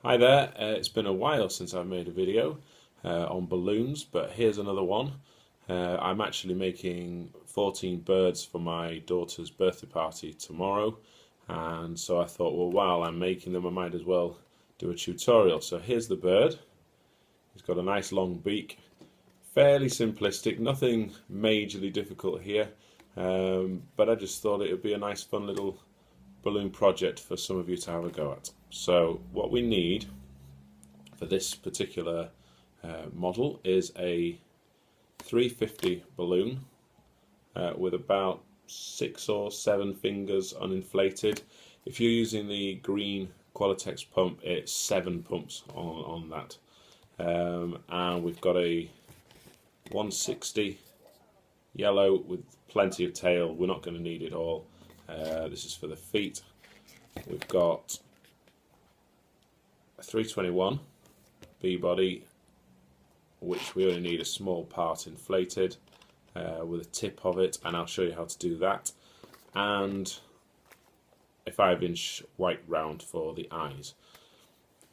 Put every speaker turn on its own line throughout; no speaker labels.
Hi there, it's been a while since I've made a video on balloons, but here's another one. I'm actually making 14 birds for my daughter's birthday party tomorrow, and so I thought, well, while I'm making them I might as well do a tutorial. So here's the bird. He's got a nice long beak, fairly simplistic, nothing majorly difficult here, but I just thought it would be a nice fun little balloon project for some of you to have a go at. So what we need for this particular model is a 350 balloon with about 6 or 7 fingers uninflated. If you're using the green Qualatex pump, it's 7 pumps on that. And we've got a 160 yellow with plenty of tail. We're not going to need it all. This is for the feet. We've got a 321 B-body, which we only need a small part inflated with a tip of it, and I'll show you how to do that, and a 5-inch white round for the eyes.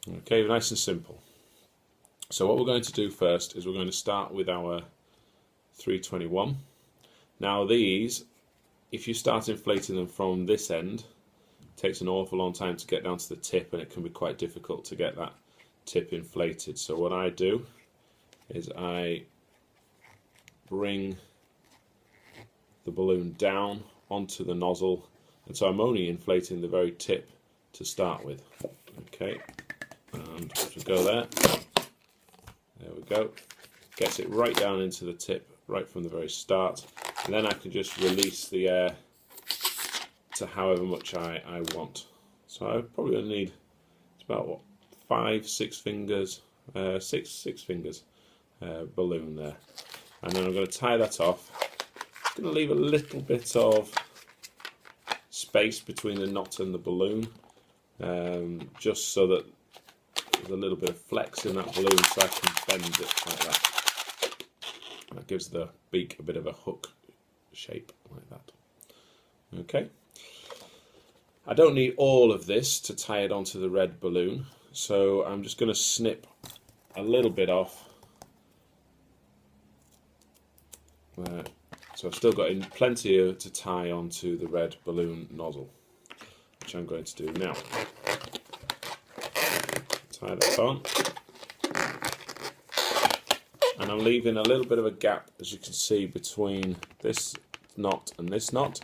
Okay, nice and simple. So what we're going to do first is we're going to start with our 321. Now these, if you start inflating them from this end, it takes an awful long time to get down to the tip, and it can be quite difficult to get that tip inflated. So what I do is I bring the balloon down onto the nozzle, and so I'm only inflating the very tip to start with. Okay, and if we go there we go, gets it right down into the tip right from the very start, and then I can just release the air to however much I want. So I probably only need, it's about what, 5-6 fingers, six fingers balloon there, and then I'm going to tie that off. I'm going to leave a little bit of space between the knot and the balloon, just so that there's a little bit of flex in that balloon, so I can bend it like that. That gives the beak a bit of a hook shape like that. Okay. I don't need all of this to tie it onto the red balloon, so I'm just going to snip a little bit off. So I've still got plenty to tie onto the red balloon nozzle, which I'm going to do now. Tie that on, and I'm leaving a little bit of a gap, as you can see, between this knot and this knot,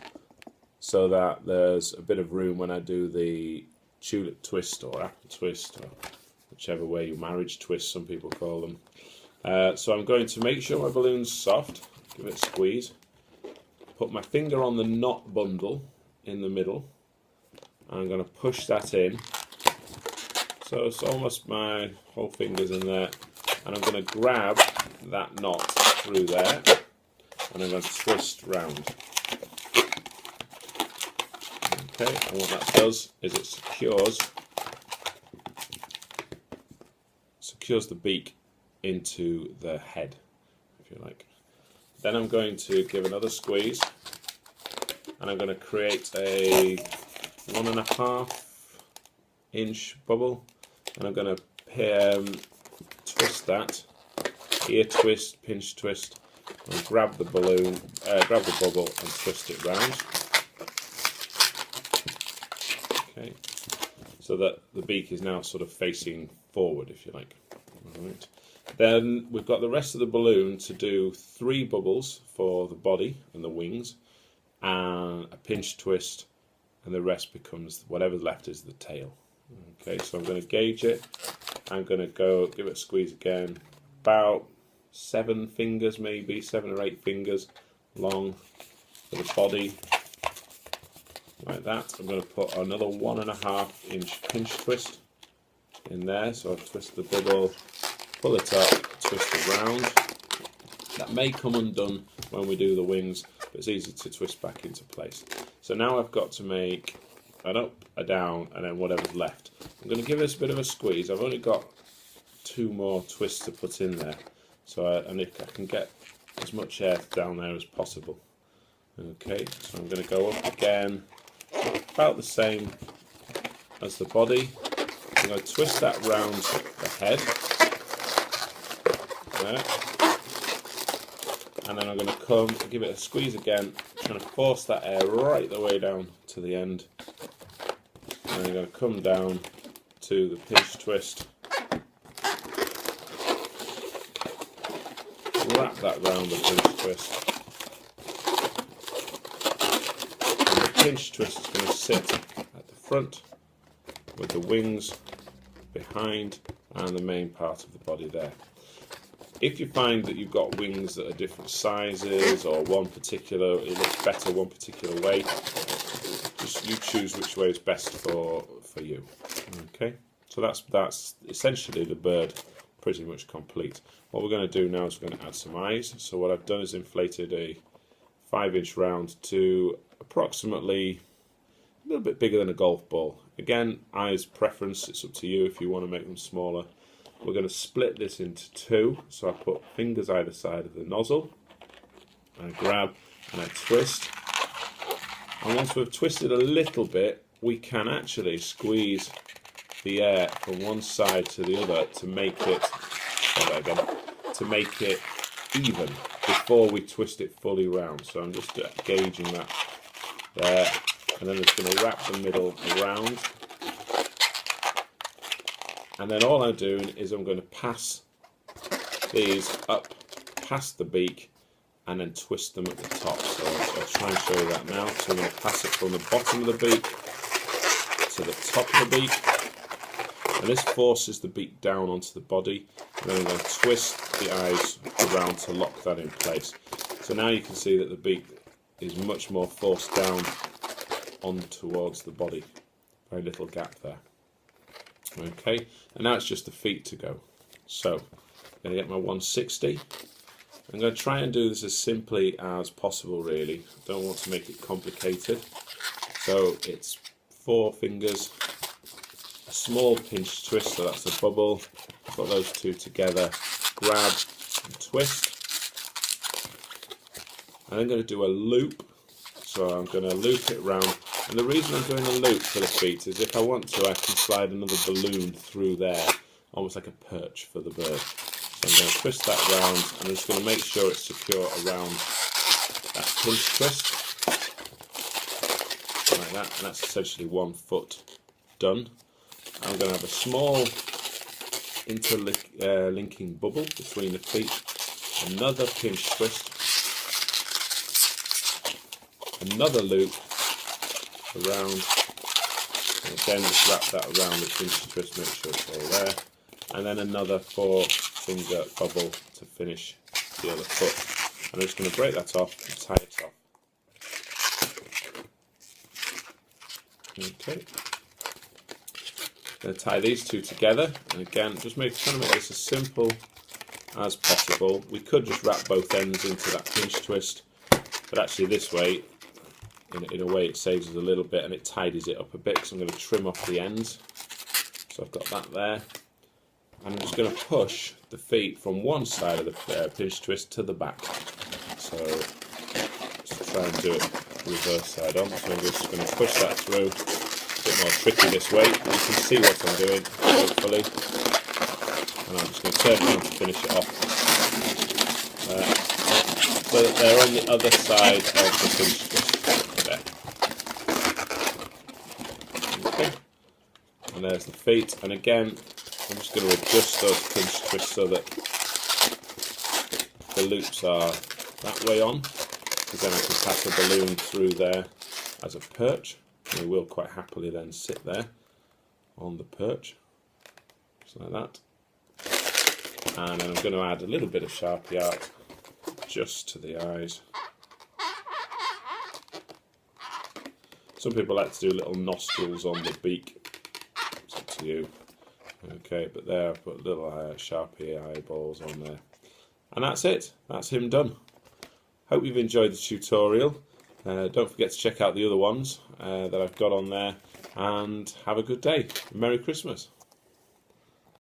so that there's a bit of room when I do the tulip twist or apple twist, or whichever way, marriage twist some people call them. So I'm going to make sure my balloon's soft, give it a squeeze, put my finger on the knot bundle in the middle, and I'm going to push that in. So it's almost my whole finger's in there, and I'm going to grab that knot through there, and I'm going to twist round. Okay, and what that does is it secures the beak into the head, if you like. Then I'm going to give another squeeze, and I'm going to create a 1.5 inch bubble, and I'm going to twist that, ear twist, pinch twist, and grab the balloon, grab the bubble and twist it round. Okay, so that the beak is now sort of facing forward, if you like. Alright. Then we've got the rest of the balloon to do 3 bubbles for the body and the wings, and a pinch twist, and the rest becomes, whatever's left is the tail. Okay, so I'm going to gauge it. I'm going to go give it a squeeze again, about 7 fingers, maybe 7 or 8 fingers long for the body, like that. I'm going to put another 1.5 inch pinch twist in there, so I'll twist the bubble, pull it up, twist it round. That may come undone when we do the wings, but it's easy to twist back into place. So now I've got to make an up, a down, and then whatever's left. I'm going to give this a bit of a squeeze. I've only got 2 more twists to put in there, so and if I can get as much air down there as possible. Okay, so I'm going to go up again, about the same as the body, I'm going to twist that round the head. There. And then I'm going to come and give it a squeeze again, trying to force that air right the way down to the end. And then I'm going to come down to the pinch twist, wrap that round the pinch twist. And the pinch twist is going to sit at the front with the wings behind and the main part of the body there. If you find that you've got wings that are different sizes, or it looks better one particular way, just you choose which way is best for you. Okay, so that's essentially the bird pretty much complete. What we're going to do now is we're going to add some eyes. So what I've done is inflated a 5-inch round to approximately a little bit bigger than a golf ball. Again, eyes preference, it's up to you if you want to make them smaller. We're going to split this into two, so I put fingers either side of the nozzle, and I grab and I twist, and once we've twisted a little bit, we can actually squeeze the air from one side to the other to make it, even before we twist it fully round. So I'm just gauging that there, and then I'm just going to wrap the middle around. And then all I'm doing is I'm going to pass these up past the beak and then twist them at the top. So I'll try and show you that now. So I'm going to pass it from the bottom of the beak to the top of the beak. And this forces the beak down onto the body. And then I'm going to twist the eyes around to lock that in place. So now you can see that the beak is much more forced down on towards the body. Very little gap there. Okay, and now it's just the feet to go. So I'm going to get my 160. I'm going to try and do this as simply as possible, really. I don't want to make it complicated. So it's 4 fingers, a small pinch twist, so that's a bubble. Put those two together, grab and twist. And I'm going to do a loop. So I'm going to loop it round. And the reason I'm doing a loop for the feet is if I want to, I can slide another balloon through there, almost like a perch for the bird. So I'm going to twist that round, and I'm just going to make sure it's secure around that pinch twist, like that, and that's essentially 1 foot done. I'm going to have a small interlinking bubble between the feet, another pinch twist, another loop around, and again just wrap that around the pinch twist, make sure it's all there, and then another 4-finger bubble to finish the other foot. I'm just going to break that off and tie it off. Okay, going to tie these two together, and again just trying to make this as simple as possible. We could just wrap both ends into that pinch twist, but actually this way, in a way, it saves us a little bit and it tidies it up a bit, because I'm going to trim off the ends. So I've got that there. And I'm just going to push the feet from one side of the pinch twist to the back. So let's try and do it reverse side on. So I'm just going to push that through. A bit more tricky this way. You can see what I'm doing, hopefully. And I'm just going to turn it around to finish it off. So that they're on the other side of the pinch twist. Okay, and there's the feet, and again I'm just going to adjust those pinch twists so that the loops are that way on, because then I can pass a balloon through there as a perch, and it will quite happily then sit there on the perch, just like that. And then I'm going to add a little bit of Sharpie art just to the eyes. Some people like to do little nostrils on the beak. It's up to you. Okay, but there I've put little Sharpie eyeballs on there. And that's it. That's him done. Hope you've enjoyed the tutorial. Don't forget to check out the other ones that I've got on there. And have a good day. Merry Christmas.